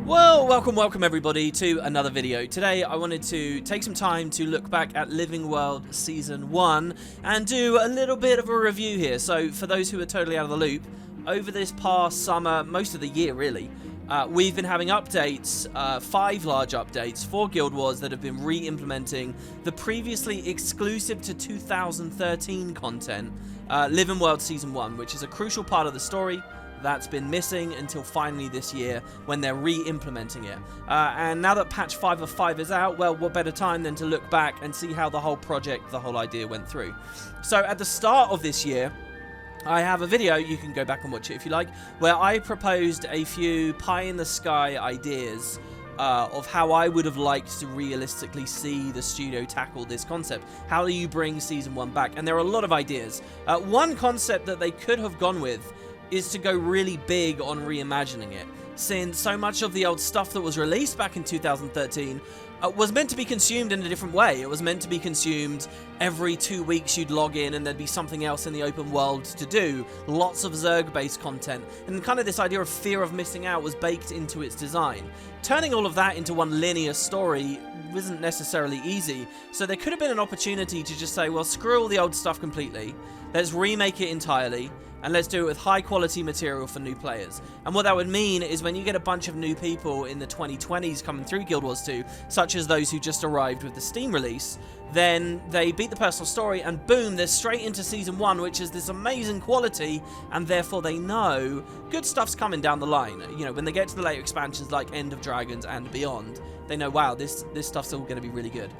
Well, welcome everybody to another video. Today I wanted to take some time to look back at Living World Season 1 and do a little bit of a review here. So for those who are totally out of the loop, over this past summer, most of the year really, we've been having updates, 5 large updates for Guild Wars that have been re-implementing the previously exclusive to 2013 content, Living World Season 1, which is a crucial part of the story that's been missing until finally this year when they're re-implementing it. And now that patch 5 of 5 is out, well, what better time than to look back and see how the whole project, the whole idea went through. So at the start of this year, I have a video, you can go back and watch it if you like, where I proposed a few pie-in-the-sky ideas of how I would have liked to realistically see the studio tackle this concept. How do you bring Season 1 back? And there are a lot of ideas. One concept that they could have gone with is to go really big on reimagining it, since so much of the old stuff that was released back in 2013 was meant to be consumed in a different way. It was meant to be consumed every 2 weeks. You'd log in and there'd be something else in the open world to do. Lots of Zerg-based content. And kind of this idea of fear of missing out was baked into its design. Turning all of that into one linear story wasn't necessarily easy, so there could have been an opportunity to just say, well, screw all the old stuff completely. Let's remake it entirely. And let's do it with high quality material for new players. And what that would mean is when you get a bunch of new people in the 2020s coming through Guild Wars 2, such as those who just arrived with the Steam release, then they beat the personal story and boom, they're straight into Season 1, which is this amazing quality, and therefore they know good stuff's coming down the line. You know, when they get to the later expansions like End of Dragons and beyond, they know, wow, this stuff's all going to be really good.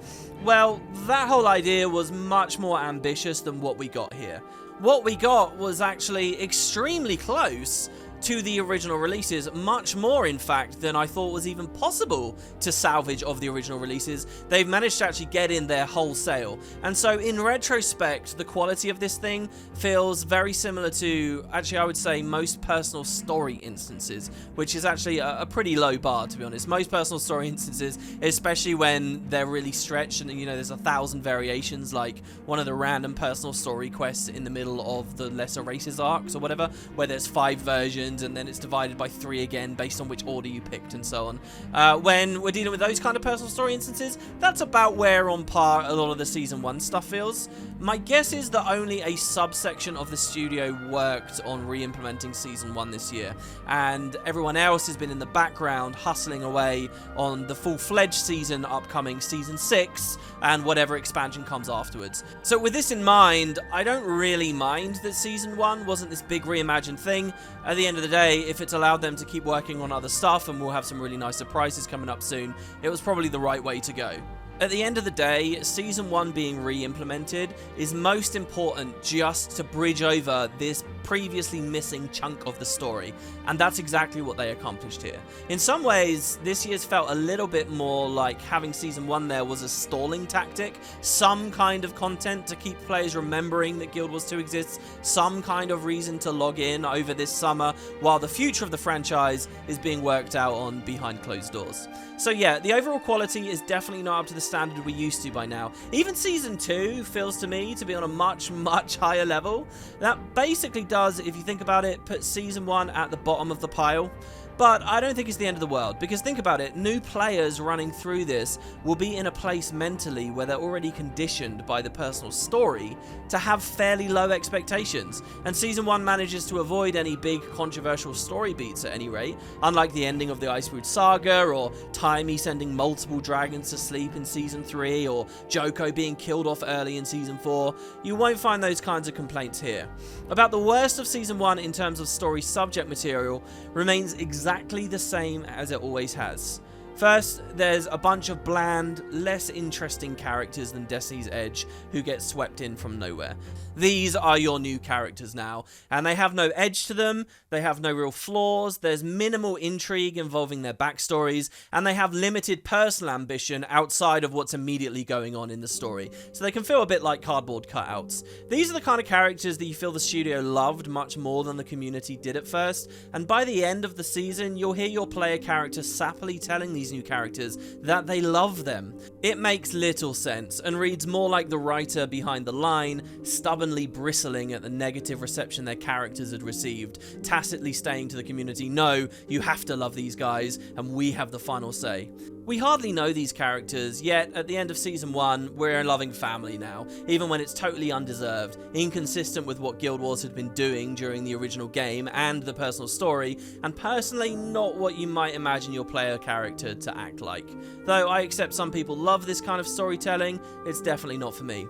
Well, that whole idea was much more ambitious than what we got here. What we got was actually extremely close to the original releases, much more in fact than I thought was even possible to salvage of the original releases. They've managed to actually get in there wholesale, and so in retrospect the quality of this thing feels very similar to, actually I would say, most personal story instances, which is actually a pretty low bar, to be honest. Most personal story instances, especially when they're really stretched and, you know, there's 1,000 variations, like one of the random personal story quests in the middle of the Lesser Races arcs or whatever, where there's 5 versions and then it's divided by 3 again based on which order you picked and so on. When we're dealing with those kind of personal story instances, that's about where on par a lot of the Season 1 stuff feels. My guess is that only a subsection of the studio worked on re-implementing Season 1 this year, and everyone else has been in the background hustling away on the full-fledged season upcoming, Season 6, and whatever expansion comes afterwards. So with this in mind, I don't really mind that Season 1 wasn't this big reimagined thing. At the end of the day, if it's allowed them to keep working on other stuff, and we'll have some really nice surprises coming up soon, it was probably the right way to go. At the end of the day, Season 1 being re-implemented is most important just to bridge over this previously missing chunk of the story, and that's exactly what they accomplished here. In some ways, this year's felt a little bit more like having Season 1 there was a stalling tactic, some kind of content to keep players remembering that Guild Wars 2 exists, some kind of reason to log in over this summer, while the future of the franchise is being worked out on behind closed doors. So yeah, the overall quality is definitely not up to the standard we're used to by now. Even Season 2 feels to me to be on a much higher level. That basically does, if you think about it, put Season 1 at the bottom of the pile. But I don't think it's the end of the world, because think about it, new players running through this will be in a place mentally where they're already conditioned by the personal story to have fairly low expectations, and Season 1 manages to avoid any big controversial story beats at any rate, unlike the ending of the Icewood Saga, or Timey sending multiple dragons to sleep in Season 3, or Joko being killed off early in Season 4. You won't find those kinds of complaints here. About the worst of Season 1 in terms of story subject material remains exactly the same as it always has. First, there's a bunch of bland, less interesting characters than Destiny's Edge who get swept in from nowhere. These are your new characters now, and they have no edge to them, they have no real flaws, there's minimal intrigue involving their backstories, and they have limited personal ambition outside of what's immediately going on in the story, so they can feel a bit like cardboard cutouts. These are the kind of characters that you feel the studio loved much more than the community did at first, and by the end of the season, you'll hear your player character sappily telling these new characters that they love them. It makes little sense and reads more like the writer behind the line, stubbornly bristling at the negative reception their characters had received, tacitly saying to the community, no, you have to love these guys and we have the final say. We hardly know these characters, yet at the end of Season 1, we're a loving family now, even when it's totally undeserved, inconsistent with what Guild Wars had been doing during the original game and the personal story, and personally not what you might imagine your player character to act like. Though I accept some people love this kind of storytelling, it's definitely not for me.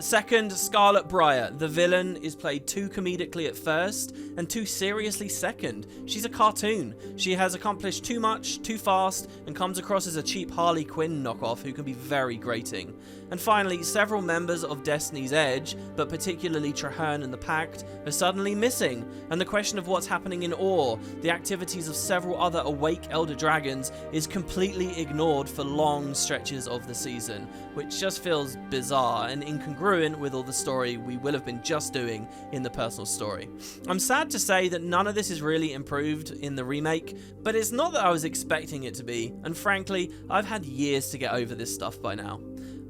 Second, Scarlet Briar. The villain is played too comedically at first, and too seriously second. She's a cartoon. She has accomplished too much, too fast, and comes across as a cheap Harley Quinn knockoff who can be very grating. And finally, several members of Destiny's Edge, but particularly Traherne and the Pact, are suddenly missing, and the question of what's happening in Ore, the activities of several other awake Elder Dragons, is completely ignored for long stretches of the season, which just feels bizarre and incongruent with all the story we will have been just doing in the personal story. I'm sad to say that none of this is really improved in the remake, but it's not that I was expecting it to be, and frankly, I've had years to get over this stuff by now.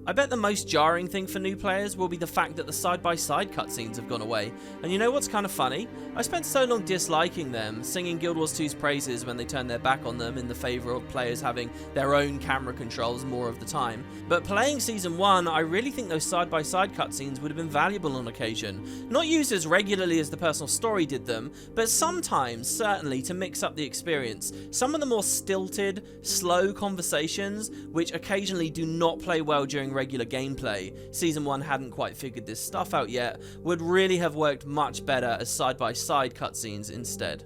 I bet the most jarring thing for new players will be the fact that the side-by-side cutscenes have gone away. And you know what's kind of funny? I spent so long disliking them, singing Guild Wars 2's praises when they turned their back on them in the favour of players having their own camera controls more of the time. But playing Season 1, I really think those side-by-side cutscenes would have been valuable on occasion. Not used as regularly as the personal story did them, but sometimes, certainly, to mix up the experience. Some of the more stilted, slow conversations, which occasionally do not play well during regular gameplay, Season 1 hadn't quite figured this stuff out yet, would really have worked much better as side-by-side cutscenes instead.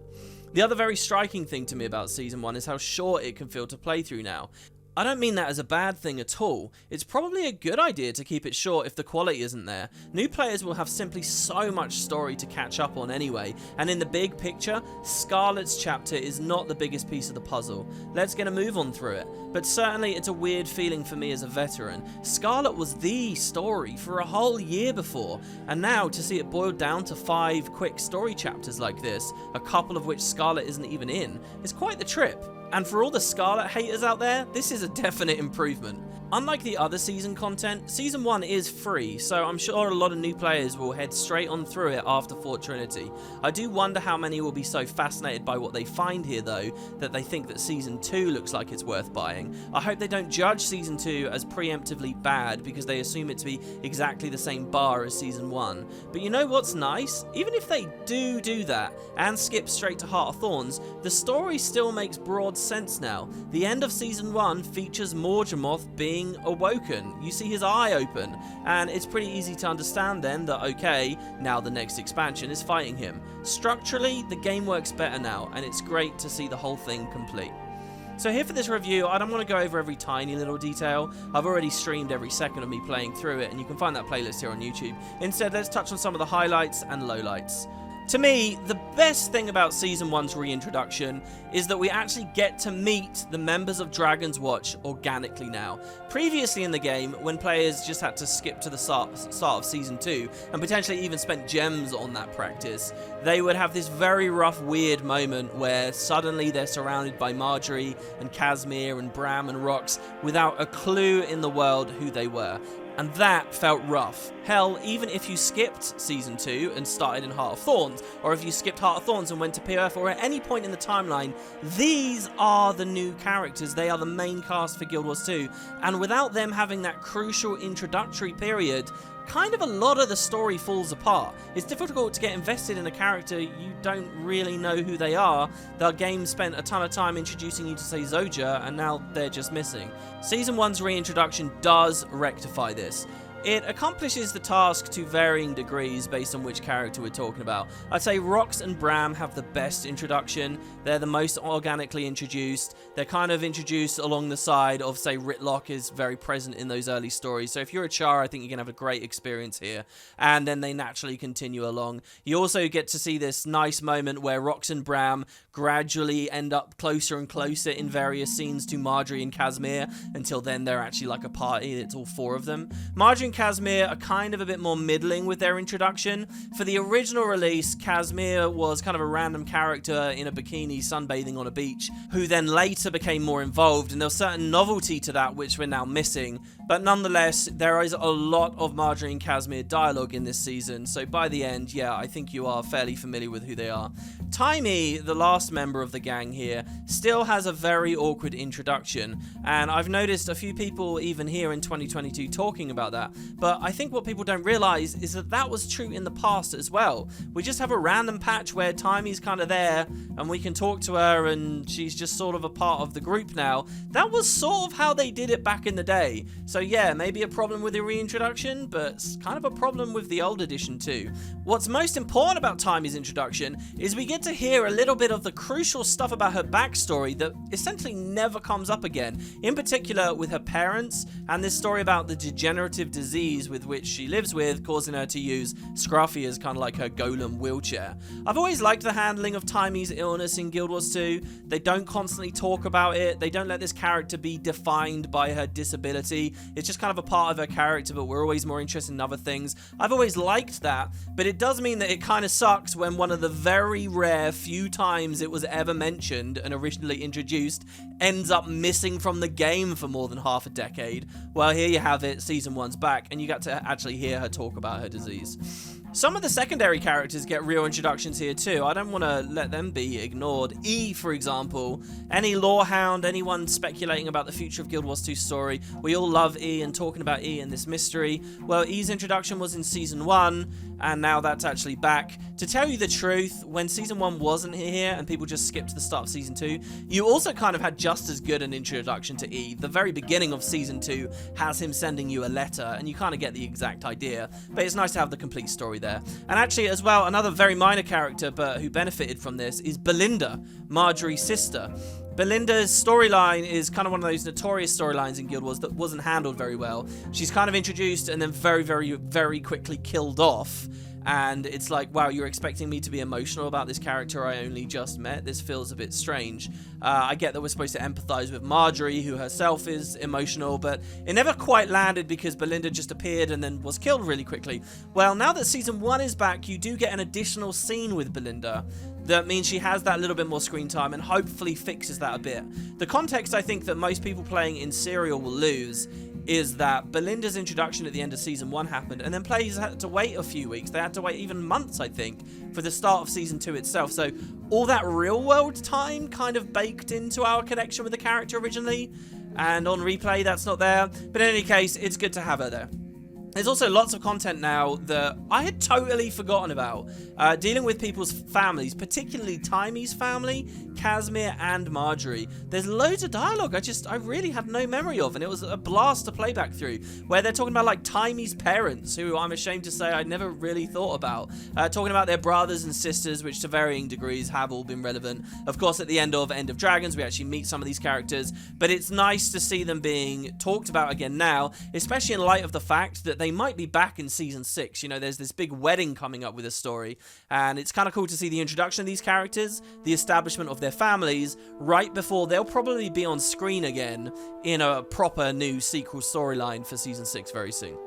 The other very striking thing to me about Season 1 is how short it can feel to play through now. I don't mean that as a bad thing at all. It's probably a good idea to keep it short if the quality isn't there. New players will have simply so much story to catch up on anyway, and in the big picture, Scarlet's chapter is not the biggest piece of the puzzle. Let's get a move on through it. But certainly it's a weird feeling for me as a veteran. Scarlet was the story for a whole year before, and now to see it boiled down to 5 quick story chapters like this, a couple of which Scarlet isn't even in, is quite the trip. And for all the Scarlet haters out there, this is a definite improvement. Unlike the other season content, Season 1 is free, so I'm sure a lot of new players will head straight on through it after Fort Trinity. I do wonder how many will be so fascinated by what they find here though, that they think that Season 2 looks like it's worth buying. I hope they don't judge Season 2 as preemptively bad because they assume it to be exactly the same bar as Season 1. But you know what's nice? Even if they do that, and skip straight to Heart of Thorns, the story still makes broad sense now. The end of Season 1 features Morgemoth being awoken. You see his eye open, and it's pretty easy to understand then that, okay, now the next expansion is fighting him. Structurally, the game works better now, and it's great to see the whole thing complete. So here for this review, I don't want to go over every tiny little detail. I've already streamed every second of me playing through it, and you can find that playlist here on YouTube. Instead, let's touch on some of the highlights and lowlights. To me, the best thing about Season 1's reintroduction is that we actually get to meet the members of Dragon's Watch organically now. Previously in the game, when players just had to skip to the start of Season 2, and potentially even spent gems on that practice, they would have this very rough, weird moment where suddenly they're surrounded by Marjorie and Casimir and Bram and Rox without a clue in the world who they were. And that felt rough. Hell, even if you skipped Season 2 and started in Heart of Thorns, or if you skipped Heart of Thorns and went to POF, or at any point in the timeline, these are the new characters. They are the main cast for Guild Wars 2. And without them having that crucial introductory period, kind of a lot of the story falls apart. It's difficult to get invested in a character you don't really know who they are. The game spent a ton of time introducing you to, say, Zoja, and now they're just missing. Season 1's reintroduction does rectify this. It accomplishes the task to varying degrees based on which character we're talking about. I'd say Rox and Bram have the best introduction. They're the most organically introduced. They're kind of introduced along the side of, say, Ritlock is very present in those early stories. So if you're a Char, I think you're going to have a great experience here. And then they naturally continue along. You also get to see this nice moment where Rox and Bram gradually end up closer and closer in various scenes to Marjorie and Casimir, until then they're actually like a party. It's all 4 of them. Marjorie and Casimir are kind of a bit more middling with their introduction. For the original release, Casimir was kind of a random character in a bikini sunbathing on a beach, who then later became more involved, and there was certain novelty to that which we're now missing. But nonetheless, there is a lot of Marjorie and Casimir dialogue in this season, so by the end, yeah, I think you are fairly familiar with who they are. Timey, the last member of the gang here, still has a very awkward introduction, and I've noticed a few people even here in 2022 talking about that, but I think what people don't realise is that that was true in the past as well. We just have a random patch where Timey's kind of there, and we can talk to her, and she's just sort of a part of the group now. That was sort of how they did it back in the day. So yeah, maybe a problem with the reintroduction, but it's kind of a problem with the old edition too. What's most important about Timey's introduction is we get to hear a little bit of the crucial stuff about her backstory that essentially never comes up again, in particular with her parents, and this story about the degenerative disease with which she lives with, causing her to use Scruffy as kind of like her golem wheelchair. I've always liked the handling of Timey's illness in Guild Wars 2. They don't constantly talk about it, they don't let this character be defined by her disability. It's just kind of a part of her character, but we're always more interested in other things. I've always liked that, but it does mean that it kind of sucks when one of the very rare few times it was ever mentioned and originally introduced ends up missing from the game for more than half a decade. Well, here you have it, season 1's back, and you got to actually hear her talk about her disease. Some of the secondary characters get real introductions here too. I don't want to let them be ignored. E, for example. Any lorehound, anyone speculating about the future of Guild Wars 2 story, we all love E and talking about E in this mystery. Well, E's introduction was in Season 1, and now that's actually back. To tell you the truth, when Season 1 wasn't here and people just skipped to the start of Season 2, you also kind of had just as good an introduction to E. The very beginning of Season 2 has him sending you a letter, and you kind of get the exact idea, but it's nice to have the complete story there. And actually, as well, another very minor character, but who benefited from this, is Belinda, Marjorie's sister. Belinda's storyline is kind of one of those notorious storylines in Guild Wars that wasn't handled very well. She's kind of introduced and then very quickly killed off. And it's like, wow, you're expecting me to be emotional about this character I only just met? This feels a bit strange. I get that we're supposed to empathize with Marjorie, who herself is emotional, but it never quite landed because Belinda just appeared and then was killed really quickly. Well, now that Season 1 is back, you do get an additional scene with Belinda. That means she has that little bit more screen time and hopefully fixes that a bit. The context I think that most people playing in Serial will lose is that Belinda's introduction at the end of Season 1 happened, and then players had to wait a few weeks. They had to wait even months, I think, for the start of Season 2 itself. So all that real-world time kind of baked into our connection with the character originally, and on replay, that's not there. But in any case, it's good to have her there. There's also lots of content now that I had totally forgotten about, dealing with people's families, particularly Timey's family, Casimir and Marjorie. There's loads of dialogue I really had no memory of, and it was a blast to play back through, where they're talking about like Timey's parents, who I'm ashamed to say I never really thought about, talking about their brothers and sisters, which to varying degrees have all been relevant. Of course, at the end of Dragons, we actually meet some of these characters, but it's nice to see them being talked about again now, especially in light of the fact that they might be back in Season 6. You know, there's this big wedding coming up with this story, and it's kind of cool to see the introduction of these characters, the establishment of their families, right before they'll probably be on screen again in a proper new sequel storyline for Season 6 very soon.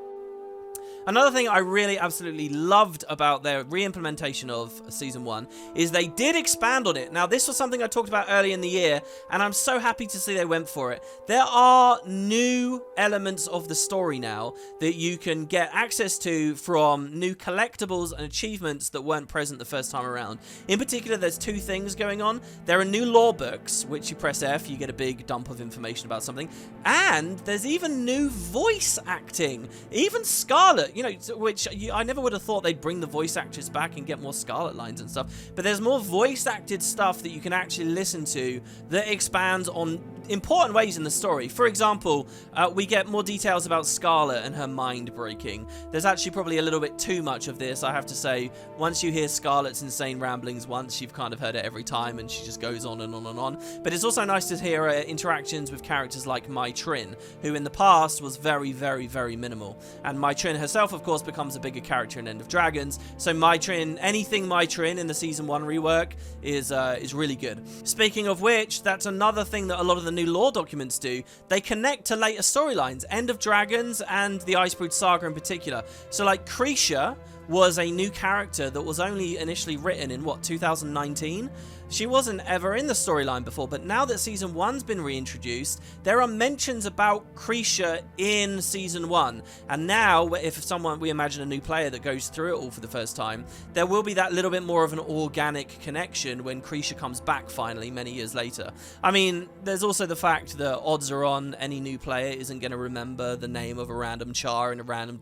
Another thing I really absolutely loved about their re-implementation of Season 1 is they did expand on it. Now, this was something I talked about early in the year, and I'm so happy to see they went for it. There are new elements of the story now that you can get access to from new collectibles and achievements that weren't present the first time around. In particular, there's two things going on. There are new lore books, which you press F, you get a big dump of information about something, and there's even new voice acting. Even Scarlet, you know, which I never would have thought they'd bring the voice actors back and get more Scarlet lines and stuff, but there's more voice acted stuff that you can actually listen to that expands on important ways in the story. For example, we get more details about Scarlet and her mind breaking. There's actually probably a little bit too much of this, I have to say. Once you hear Scarlet's insane ramblings once, you've kind of heard it every time, and she just goes on and on and on. But it's also nice to hear interactions with characters like Mai Trin, who in the past was very minimal. And Mai Trin herself himself, of course, becomes a bigger character in End of Dragons, so Mytrin, anything Mytrin in the Season 1 rework is really good. Speaking of which, that's another thing that a lot of the new lore documents do. They connect to later storylines, End of Dragons and the Icebrood Saga in particular. So like Krisha was a new character that was only initially written in, 2019? She wasn't ever in the storyline before, but now that Season 1's been reintroduced, there are mentions about Krisha in Season 1. And now, if we imagine a new player that goes through it all for the first time, there will be that little bit more of an organic connection when Krisha comes back finally, many years later. I mean, there's also the fact that odds are on any new player isn't going to remember the name of a random char in a random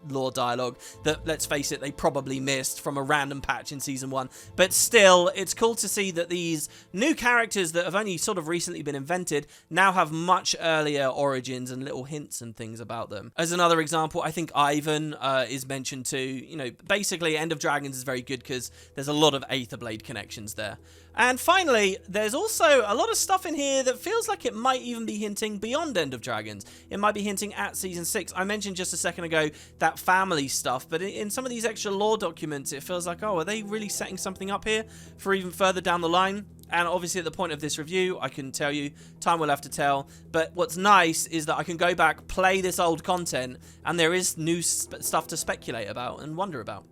lore dialogue that, let's face it, they probably missed from a random patch in Season 1. But still, it's cool to see that these new characters that have only sort of recently been invented now have much earlier origins and little hints and things about them. As another example, I think Ivan is mentioned too. You know, basically End of Dragons is very good because there's a lot of Aetherblade connections there. And finally, there's also a lot of stuff in here that feels like it might even be hinting beyond End of Dragons. It might be hinting at Season 6. I mentioned just a second ago that family stuff, but in some of these extra lore documents, it feels like, oh, are they really setting something up here for even further down the line? And obviously at the point of this review, I can tell you, time will have to tell. But what's nice is that I can go back, play this old content, and there is new stuff to speculate about and wonder about.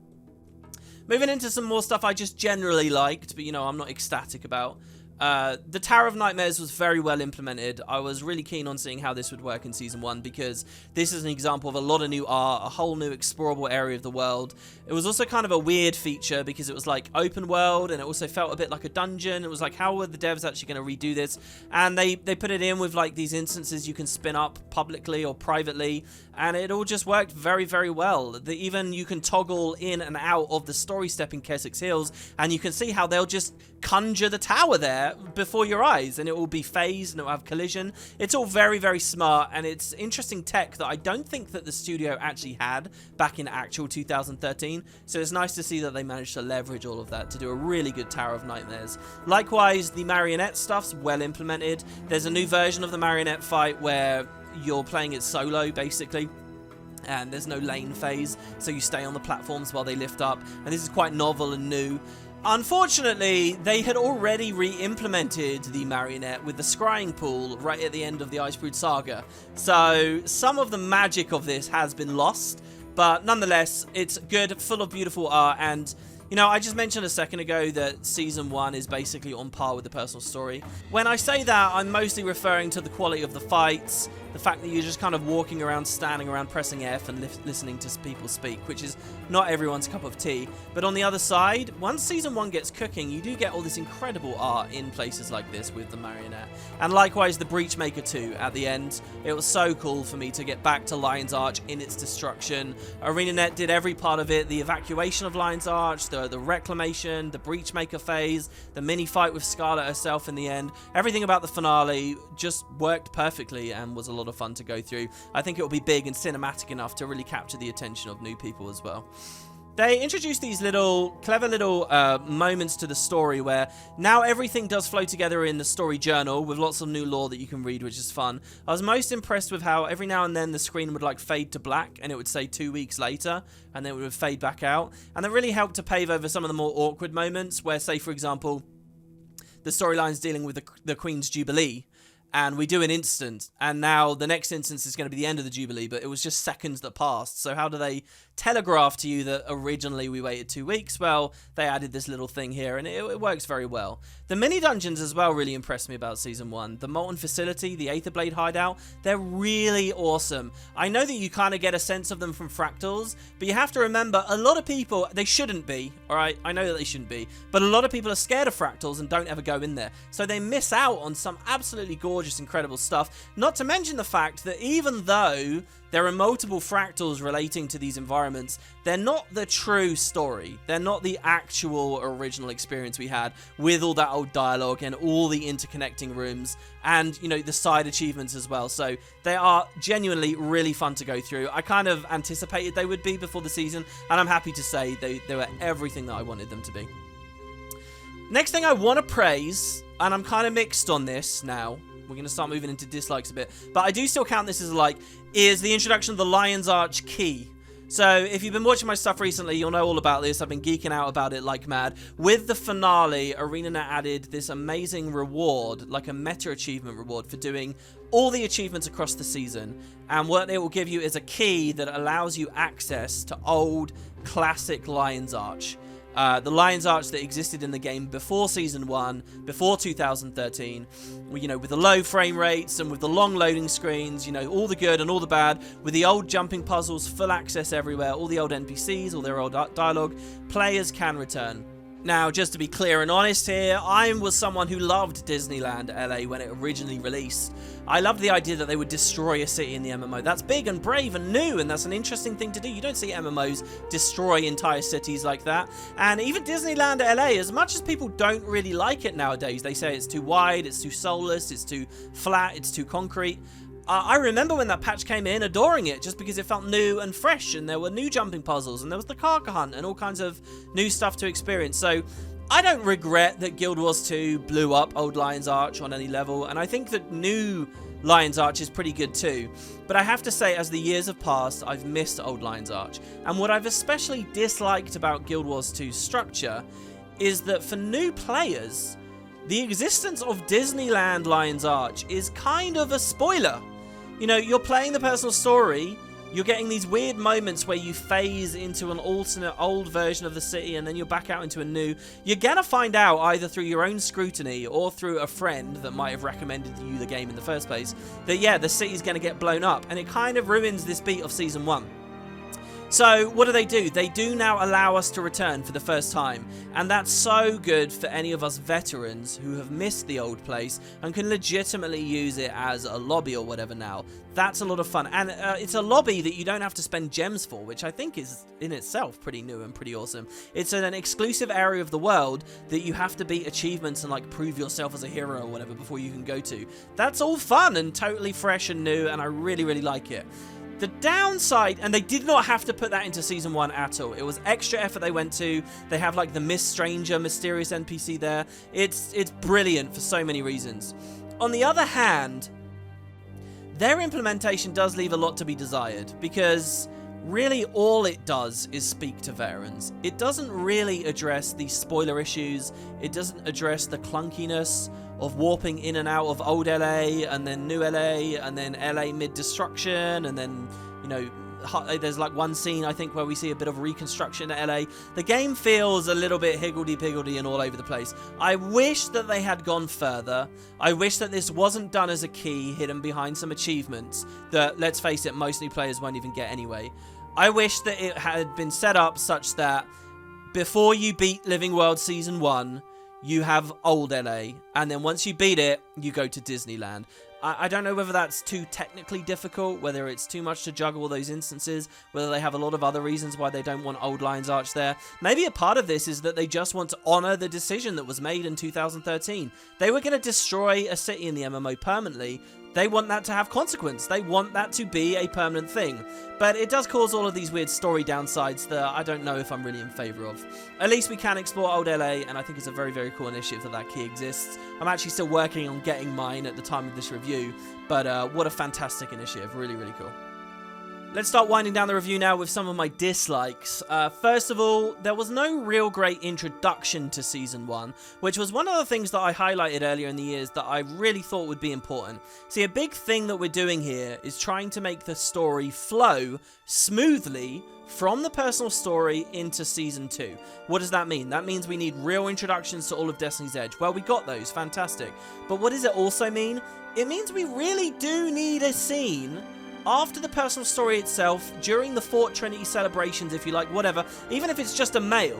Moving into some more stuff I just generally liked, but, you know, I'm not ecstatic about. The Tower of Nightmares was very well implemented. I was really keen on seeing how this would work in Season 1 because this is an example of a lot of new art, a whole new explorable area of the world. It was also kind of a weird feature because it was like open world and it also felt a bit like a dungeon. It was like, how were the devs actually going to redo this? And they put it in with like these instances you can spin up publicly or privately, and it all just worked very, very well. Even you can toggle in and out of the story step in Keswick's Hills, and you can see how they'll just conjure the tower there before your eyes, and it will be phased and it will have collision. It's all very, very smart, and it's interesting tech that I don't think that the studio actually had back in actual 2013, so it's nice to see that they managed to leverage all of that to do a really good Tower of Nightmares. Likewise, the marionette stuff's well implemented. There's a new version of the marionette fight where you're playing it solo, basically, and there's no lane phase, so you stay on the platforms while they lift up, and this is quite novel and new. Unfortunately, they had already re-implemented the marionette with the scrying pool right at the end of the Icebrood Saga, so some of the magic of this has been lost, but nonetheless, it's good, full of beautiful art, and you know, I just mentioned a second ago that Season 1 is basically on par with the personal story. When I say that, I'm mostly referring to the quality of the fights, the fact that you're just kind of walking around, standing around, pressing F and listening to people speak, which is not everyone's cup of tea. But on the other side, once Season 1 gets cooking, you do get all this incredible art in places like this with the marionette. And likewise, the Breachmaker 2 at the end. It was so cool for me to get back to Lion's Arch in its destruction. ArenaNet did every part of it, the evacuation of Lion's Arch, the reclamation, the Breachmaker phase, the mini fight with Scarlet herself in the end. Everything about the finale just worked perfectly and was a lot of fun to go through. I think it will be big and cinematic enough to really capture the attention of new people as well. They introduced these clever little moments to the story where now everything does flow together in the story journal with lots of new lore that you can read, which is fun. I was most impressed with how every now and then the screen would like fade to black and it would say 2 weeks later and then it would fade back out. And that really helped to pave over some of the more awkward moments where, say, for example, the storyline's dealing with the Queen's Jubilee. And we do an instant, and now the next instance is going to be the end of the Jubilee, but it was just seconds that passed. So how do they telegraph to you that originally we waited 2 weeks? Well, they added this little thing here, and it works very well. The mini-dungeons as well really impressed me about Season 1. The Molten Facility, the Aetherblade Hideout, they're really awesome. I know that you kind of get a sense of them from Fractals, but you have to remember, a lot of people, they shouldn't be, alright? I know that they shouldn't be, but a lot of people are scared of Fractals and don't ever go in there. So they miss out on some absolutely gorgeous, incredible stuff. Not to mention the fact that even though there are multiple fractals relating to these environments, they're not the true story. They're not the actual original experience we had with all that old dialogue and all the interconnecting rooms and, you know, the side achievements as well. So they are genuinely really fun to go through. I kind of anticipated they would be before the season, and I'm happy to say they were everything that I wanted them to be. Next thing I want to praise, and I'm kind of mixed on this now, we're going to start moving into dislikes a bit, but I do still count this as a like, is the introduction of the Lion's Arch key. So if you've been watching my stuff recently, you'll know all about this. I've been geeking out about it like mad. With the finale, ArenaNet added this amazing reward, like a meta achievement reward for doing all the achievements across the season. And what it will give you is a key that allows you access to old classic Lion's Arch. The Lion's Arch that existed in the game before Season 1, before 2013, you know, with the low frame rates and with the long loading screens, you know, all the good and all the bad, with the old jumping puzzles, full access everywhere, all the old NPCs, all their old dialogue, players can return. Now, just to be clear and honest here, I was someone who loved Disneyland LA when it originally released. I loved the idea that they would destroy a city in the MMO. That's big and brave and new, and that's an interesting thing to do. You don't see MMOs destroy entire cities like that. And even Disneyland LA, as much as people don't really like it nowadays, they say it's too wide, it's too soulless, it's too flat, it's too concrete. I remember when that patch came in, adoring it, just because it felt new and fresh, and there were new jumping puzzles, and there was the cargo hunt, and all kinds of new stuff to experience. So I don't regret that Guild Wars 2 blew up old Lion's Arch on any level, and I think that new Lion's Arch is pretty good too. But I have to say, as the years have passed, I've missed old Lion's Arch. And what I've especially disliked about Guild Wars 2's structure is that for new players, the existence of Disneyland Lion's Arch is kind of a spoiler. You know, you're playing the personal story, you're getting these weird moments where you phase into an alternate old version of the city and then you're back out into a new. You're gonna find out either through your own scrutiny or through a friend that might have recommended you the game in the first place that, yeah, the city's gonna get blown up, and it kind of ruins this beat of Season 1. So what do? They do now allow us to return for the first time, and that's so good for any of us veterans who have missed the old place and can legitimately use it as a lobby or whatever now. That's a lot of fun, and it's a lobby that you don't have to spend gems for, which I think is in itself pretty new and pretty awesome. It's an exclusive area of the world that you have to beat achievements and like prove yourself as a hero or whatever before you can go to. That's all fun and totally fresh and new, and I really, really like it. The downside, and they did not have to put that into Season 1 at all. It was extra effort they went to. They have like the mysterious NPC there. It's brilliant for so many reasons. On the other hand, their implementation does leave a lot to be desired, because really all it does is speak to veterans. It doesn't really address the spoiler issues. It doesn't address the clunkiness of warping in and out of old LA and then new LA and then LA mid-destruction, and then, you know, there's like one scene I think where we see a bit of reconstruction at LA. The game feels a little bit higgledy-piggledy and all over the place. I wish that they had gone further. I wish that this wasn't done as a key hidden behind some achievements that, let's face it, most new players won't even get anyway. I wish that it had been set up such that before you beat Living World Season 1, you have old LA, and then once you beat it, you go to Disneyland. I don't know whether that's too technically difficult, whether it's too much to juggle all those instances, whether they have a lot of other reasons why they don't want old Lion's Arch there. Maybe a part of this is that they just want to honor the decision that was made in 2013. They were going to destroy a city in the MMO permanently. They want that to have consequence. They want that to be a permanent thing. But it does cause all of these weird story downsides that I don't know if I'm really in favor of. At least we can explore old LA, and I think it's a very, very cool initiative that that key exists. I'm actually still working on getting mine at the time of this review, but what a fantastic initiative. Really, really cool. Let's start winding down the review now with some of my dislikes. First of all, there was no real great introduction to Season 1, which was one of the things that I highlighted earlier in the years that I really thought would be important. See, a big thing that we're doing here is trying to make the story flow smoothly from the personal story into Season 2. What does that mean? That means we need real introductions to all of Destiny's Edge. Well, we got those, fantastic. But what does it also mean? It means we really do need a scene after the personal story itself, during the Fort Trinity celebrations, if you like, whatever, even if it's just a mail,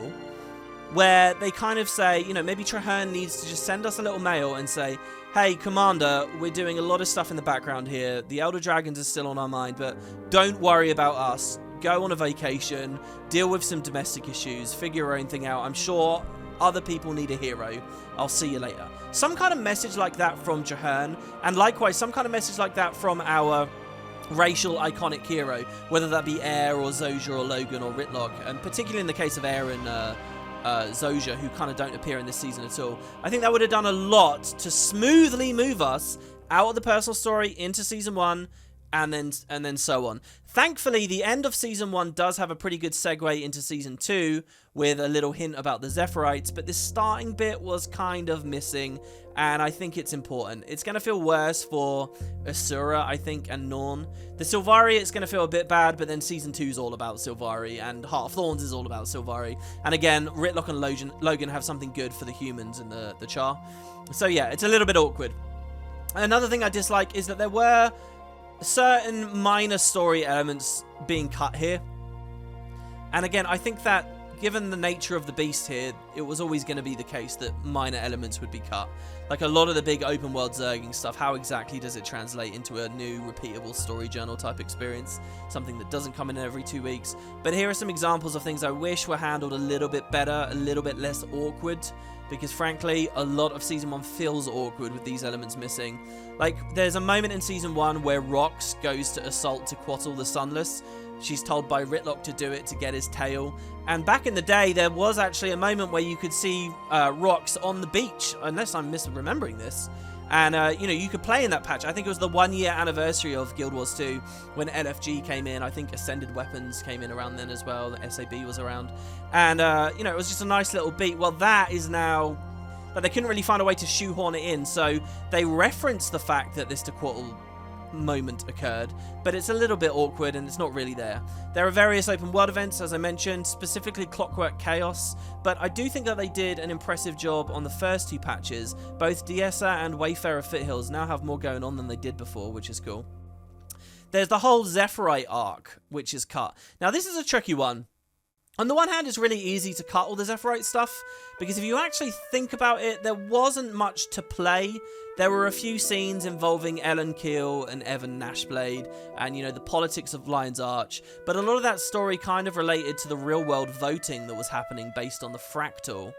where they kind of say, you know, maybe Traherne needs to just send us a little mail and say, hey, Commander, we're doing a lot of stuff in the background here. The Elder Dragons are still on our mind, but don't worry about us. Go on a vacation, deal with some domestic issues, figure your own thing out. I'm sure other people need a hero. I'll see you later. Some kind of message like that from Traherne, and likewise, some kind of message like that from our racial iconic hero, whether that be Air or Zoja or Logan or Ritlock, and particularly in the case of Air and Zoja, who kind of don't appear in this season at all. I think that would have done a lot to smoothly move us out of the personal story into Season 1 and then so on. Thankfully, the end of Season 1 does have a pretty good segue into Season 2 with a little hint about the Zephyrite, but this starting bit was kind of missing, and I think it's important. It's going to feel worse for Asura, I think, and Norn. The Sylvari, it's going to feel a bit bad, but then Season 2 is all about Sylvari, and Heart of Thorns is all about Sylvari. And again, Ritlock and Logan have something good for the humans and the Char. So yeah, it's a little bit awkward. Another thing I dislike is that there were certain minor story elements being cut here. And again, I think that given the nature of the beast here, it was always going to be the case that minor elements would be cut. Like a lot of the big open world zerging stuff, how exactly does it translate into a new repeatable story journal type experience? Something that doesn't come in every 2 weeks. But here are some examples of things I wish were handled a little bit better, a little bit less awkward. Because frankly, a lot of Season 1 feels awkward with these elements missing. Like, there's a moment in Season 1 where Rox goes to assault Tequatl the Sunless. She's told by Ritlock to do it to get his tail. And back in the day, there was actually a moment where you could see Rox on the beach, unless I'm misremembering this. And, you know, you could play in that patch. I think it was the 1 year anniversary of Guild Wars 2 when LFG came in. I think Ascended Weapons came in around then as well. The SAB was around. And, you know, it was just a nice little beat. Well, that is now... But they couldn't really find a way to shoehorn it in. So they referenced the fact that this Tequatl moment occurred, but it's a little bit awkward and it's not really there. There are various open world events, as I mentioned, specifically Clockwork Chaos, but I do think that they did an impressive job on the first 2 patches. Both Diessa and Wayfarer Foothills now have more going on than they did before, which is cool. There's the whole Zephyrite arc, which is cut. Now, this is a tricky one. On the one hand, it's really easy to cut all the Zephyrite stuff, because if you actually think about it, there wasn't much to play. There were a few scenes involving Ellen Keel and Evan Nashblade, and, you know, the politics of Lion's Arch, but a lot of that story kind of related to the real-world voting that was happening based on the Fractal.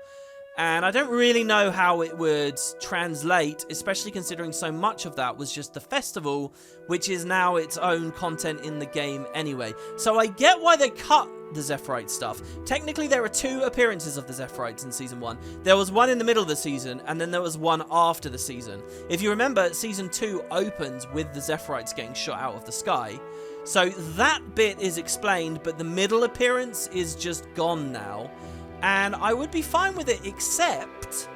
And I don't really know how it would translate, especially considering so much of that was just the festival, which is now its own content in the game anyway. So I get why they cut the Zephyrite stuff. Technically, there are 2 appearances of the Zephyrites in Season 1. There was one in the middle of the season, and then there was one after the season. If you remember, Season 2 opens with the Zephyrites getting shot out of the sky. So that bit is explained, but the middle appearance is just gone now. And I would be fine with it, except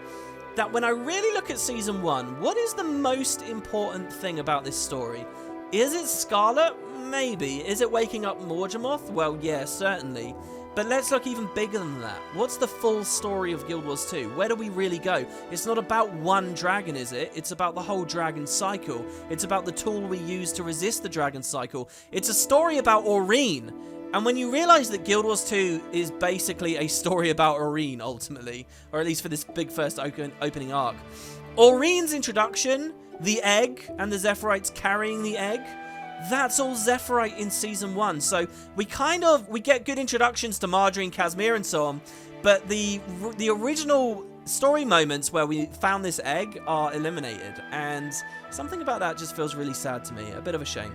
that when I really look at Season 1, what is the most important thing about this story? Is it Scarlet? Maybe. Is it waking up Morgemoth? Well, yeah, certainly. But let's look even bigger than that. What's the full story of Guild Wars 2? Where do we really go? It's not about one dragon, is it? It's about the whole dragon cycle. It's about the tool we use to resist the dragon cycle. It's a story about Aurene. And when you realise that Guild Wars 2 is basically a story about Aurene, ultimately, or at least for this big first opening arc, Aurene's introduction, the egg, and the Zephyrite's carrying the egg, that's all Zephyrite in Season 1. So we get good introductions to Marjorie and Casimir and so on, but the original story moments where we found this egg are eliminated, and something about that just feels really sad to me, a bit of a shame.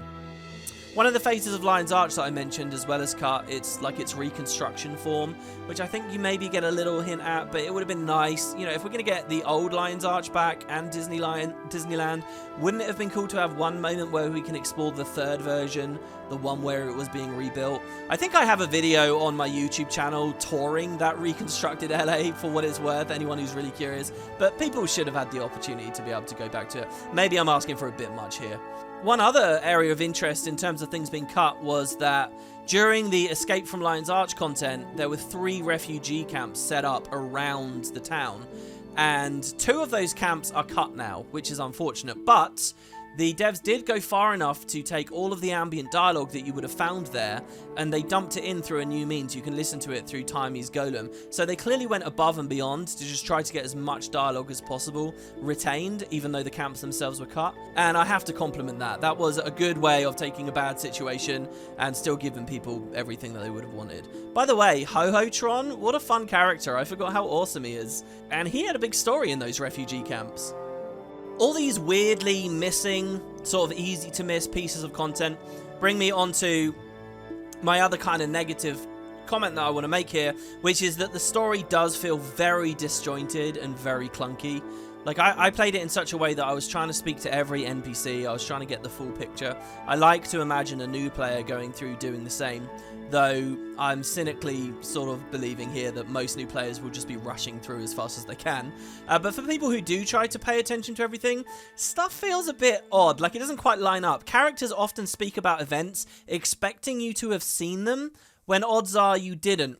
One of the phases of Lion's Arch that I mentioned, as well as cut, it's like its reconstruction form, which I think you maybe get a little hint at, but it would have been nice. You know, if we're going to get the old Lion's Arch back and Disneyland, wouldn't it have been cool to have one moment where we can explore the 3rd version, the one where it was being rebuilt? I think I have a video on my YouTube channel touring that reconstructed LA for what it's worth, anyone who's really curious, but people should have had the opportunity to be able to go back to it. Maybe I'm asking for a bit much here. One other area of interest in terms of things being cut was that during the Escape from Lion's Arch content, there were 3 refugee camps set up around the town. And 2 of those camps are cut now, which is unfortunate. But the devs did go far enough to take all of the ambient dialogue that you would have found there, and they dumped it in through a new means. You can listen to it through Timey's Golem. So they clearly went above and beyond to just try to get as much dialogue as possible retained, even though the camps themselves were cut. And I have to compliment that. That was a good way of taking a bad situation and still giving people everything that they would have wanted. By the way, Ho-Ho-Tron, what a fun character. I forgot how awesome he is. And he had a big story in those refugee camps. All these weirdly missing, sort of easy to miss pieces of content bring me onto my other kind of negative comment that I want to make here, which is that the story does feel very disjointed and very clunky. Like, I played it in such a way that I was trying to speak to every NPC, I was trying to get the full picture. I like to imagine a new player going through doing the same, though I'm cynically sort of believing here that most new players will just be rushing through as fast as they can. But for people who do try to pay attention to everything, stuff feels a bit odd, like it doesn't quite line up. Characters often speak about events expecting you to have seen them, when odds are you didn't.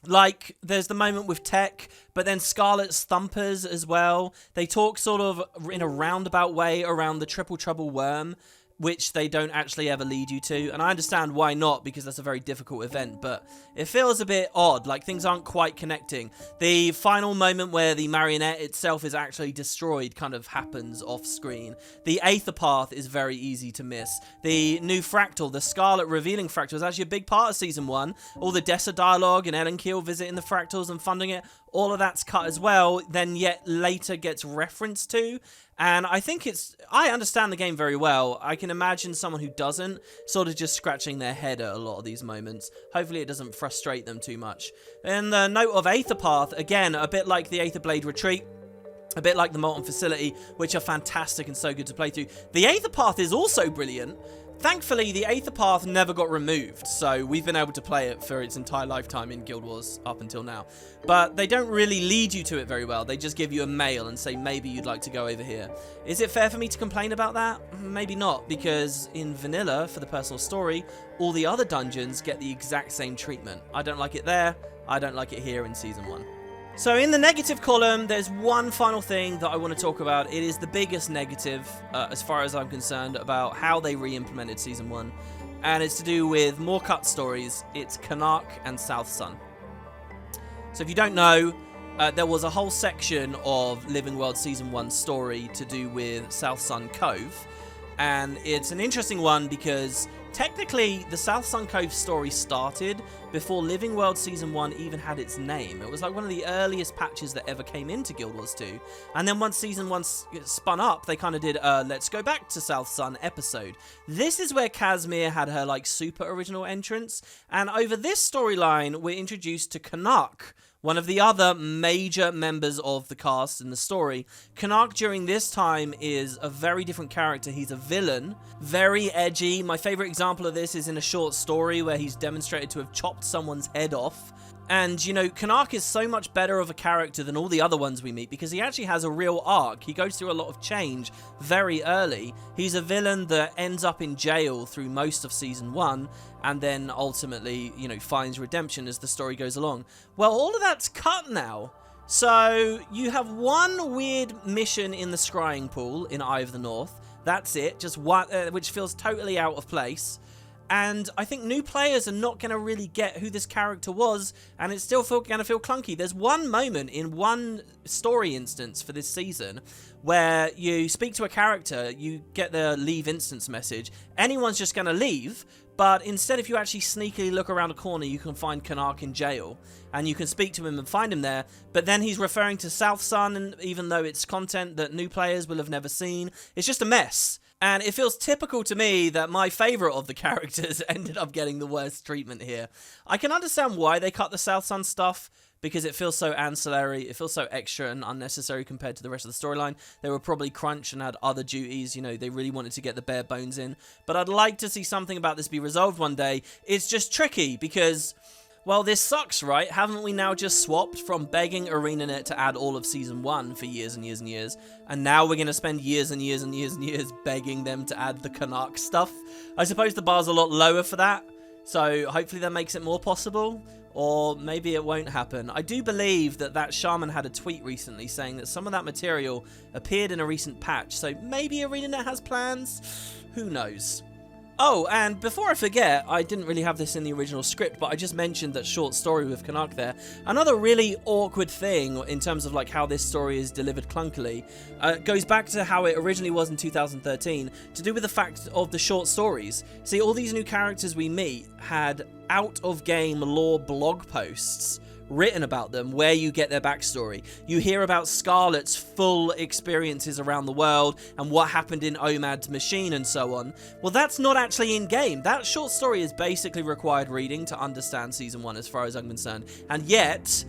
Like, there's the moment with Tech, but then Scarlet's Thumpers as well. They talk sort of in a roundabout way around the Triple Trouble Worm, which they don't actually ever lead you to. And I understand why not, because that's a very difficult event, but it feels a bit odd, like things aren't quite connecting. The final moment where the marionette itself is actually destroyed kind of happens off screen. The Aether Path is very easy to miss. The new Fractal, the Scarlet revealing Fractal, is actually a big part of Season 1. All the Dessa dialogue and Ellen Keel visiting the Fractals and funding it, all of that's cut as well, then yet later gets referenced to. And I think I understand the game very well. I can imagine someone who doesn't sort of just scratching their head at a lot of these moments. Hopefully it doesn't frustrate them too much. And the note of Aether Path, again, a bit like the Aether Blade Retreat, a bit like the Molten Facility, which are fantastic and so good to play through. The Aether Path is also brilliant. Thankfully, the Aether Path never got removed, so we've been able to play it for its entire lifetime in Guild Wars up until now. But they don't really lead you to it very well. They just give you a mail and say, maybe you'd like to go over here. Is it fair for me to complain about that? Maybe not, because in vanilla, for the personal story, all the other dungeons get the exact same treatment. I don't like it there. I don't like it here in Season 1. So in the negative column, there's one final thing that I want to talk about. It is the biggest negative, as far as I'm concerned, about how they re-implemented Season 1. And it's to do with more cut stories. It's Canuck and South Sun. So if you don't know, there was a whole section of Living World Season 1 story to do with South Sun Cove. And it's an interesting one because technically the South Sun Cove story started before Living World Season 1 even had its name. It was like one of the earliest patches that ever came into Guild Wars 2. And then once Season 1 spun up, they kind of did a Let's Go Back to South Sun episode. This is where Casimir had her like super original entrance. And over this storyline, we're introduced to Canuck, one of the other major members of the cast in the story. Canuck during this time is a very different character. He's a villain, very edgy. My favorite example of this is in a short story where he's demonstrated to have chopped someone's head off. And, you know, Canuck is so much better of a character than all the other ones we meet because he actually has a real arc. He goes through a lot of change very early. He's a villain that ends up in jail through most of Season 1 and then ultimately, you know, finds redemption as the story goes along. Well, all of that's cut now. So you have one weird mission in the scrying pool in Eye of the North. That's it, just one, which feels totally out of place. And I think new players are not going to really get who this character was, and it's still going to feel clunky. There's one moment in one story instance for this season where you speak to a character, you get the leave instance message, anyone's just going to leave, but instead if you actually sneakily look around a corner, you can find Canuck in jail, and you can speak to him and find him there, but then he's referring to South Sun, and even though it's content that new players will have never seen, it's just a mess. And it feels typical to me that my favourite of the characters ended up getting the worst treatment here. I can understand why they cut the South Sun stuff, because it feels so ancillary, it feels so extra and unnecessary compared to the rest of the storyline. They were probably crunched and had other duties, you know, they really wanted to get the bare bones in. But I'd like to see something about this be resolved one day. It's just tricky, because, well, this sucks, right? Haven't we now just swapped from begging ArenaNet to add all of Season 1 for years and years and years, and now we're going to spend years and years and years and years begging them to add the Canuck stuff? I suppose the bar's a lot lower for that, so hopefully that makes it more possible, or maybe it won't happen. I do believe that Shaman had a tweet recently saying that some of that material appeared in a recent patch, so maybe ArenaNet has plans? Who knows? Oh, and before I forget, I didn't really have this in the original script, but I just mentioned that short story with Canuck there. Another really awkward thing in terms of like how this story is delivered clunkily goes back to how it originally was in 2013, to do with the fact of the short stories. See, all these new characters we meet had out-of-game lore blog posts written about them where you get their backstory. You hear about Scarlet's full experiences around the world and what happened in Omad's machine and so on. Well, that's not actually in-game. That short story is basically required reading to understand Season 1 as far as I'm concerned. And yet,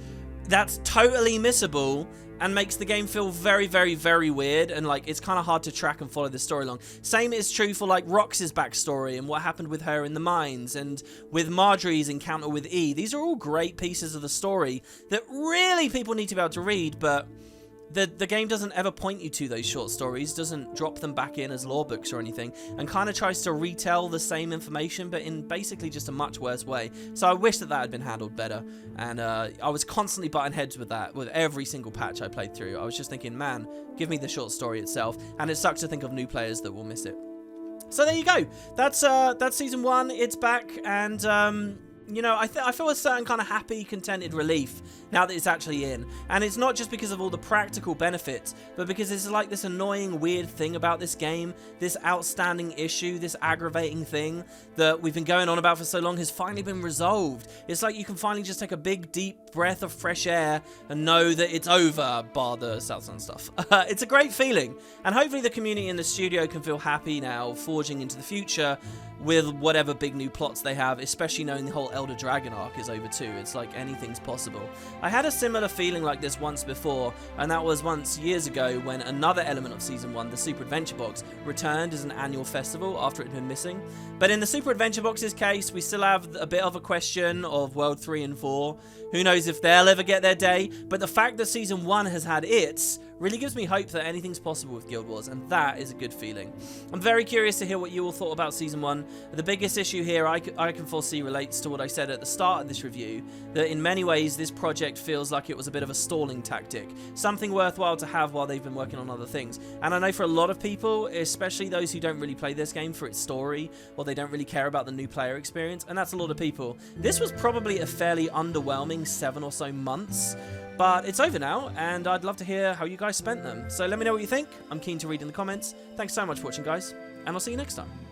that's totally missable and makes the game feel very, very, very weird, and like it's kind of hard to track and follow the story along. Same is true for like Rox's backstory and what happened with her in the mines, and with Marjorie's encounter with E. These are all great pieces of the story that really people need to be able to read, but the game doesn't ever point you to those short stories, doesn't drop them back in as lore books or anything, and kind of tries to retell the same information, but in basically just a much worse way. So I wish that had been handled better, and I was constantly butting heads with that with every single patch I played through. I was just thinking, man, give me the short story itself, and it sucks to think of new players that will miss it. So there you go. That's Season 1. It's back, and you know, I feel a certain kind of happy, contented relief now that it's actually in. And it's not just because of all the practical benefits, but because it's like this annoying, weird thing about this game, this outstanding issue, this aggravating thing that we've been going on about for so long has finally been resolved. It's like you can finally just take a big, deep breath of fresh air and know that it's over, bar the Southland stuff. It's a great feeling. And hopefully the community in the studio can feel happy now, forging into the future with whatever big new plots they have, especially knowing the whole Elder Dragon arc is over too. It's like anything's possible. I had a similar feeling like this once before, and that was once years ago when another element of Season 1, the Super Adventure Box, returned as an annual festival after it had been missing. But in the Super Adventure Box's case, we still have a bit of a question of World 3 and 4. Who knows if they'll ever get their day, but the fact that Season 1 has had its really gives me hope that anything's possible with Guild Wars, and that is a good feeling. I'm very curious to hear what you all thought about Season 1. The biggest issue here I can foresee relates to what I said at the start of this review, that in many ways this project feels like it was a bit of a stalling tactic, something worthwhile to have while they've been working on other things. And I know for a lot of people, especially those who don't really play this game for its story, or they don't really care about the new player experience, and that's a lot of people, this was probably a fairly underwhelming 7 or so months. But it's over now, and I'd love to hear how you guys spent them. So let me know what you think. I'm keen to read in the comments. Thanks so much for watching, guys, and I'll see you next time.